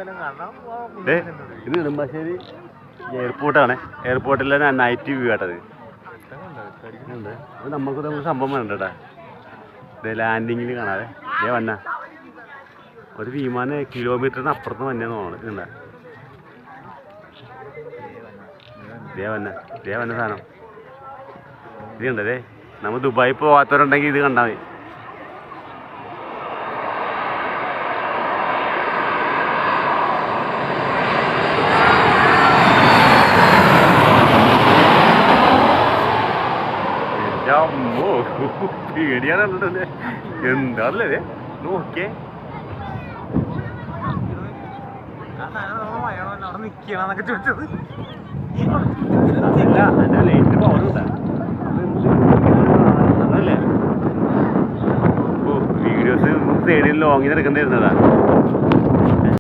ഇത് നെടുമ്പാശ്ശേരി എയർപോർട്ടാണ്. എയർപോർട്ടിലെ നൈറ്റ് വ്യൂ ആട്ടത്. അത് നമുക്ക് സംഭവം വേണ്ട കേട്ടാ. ഇത് ലാൻഡിങ്ങിൽ കാണാതെ ദേ വന്ന ഒരു വിമാനം കിലോമീറ്ററിന് അപ്പുറത്ത് വന്നെന്ന് തോന്നുന്നു. ഇതുണ്ട ദേ വന്ന സാധനം ഇത് കണ്ടതേ. നമ്മൾ ദുബായി പോകാത്തവരുണ്ടെങ്കിൽ ഇത് കണ്ടാൽ മതി. പേടിയാണല്ലേ എന്താണല്ലേ നോക്കിയേ. അല്ല ലൈറ്റ് പവറുണ്ടാ അതല്ലേ. ഓ വീഡിയോസ് സൈഡിൽ ലോങ്ങിൽ എടുക്കേണ്ടിയിരുന്നതാ.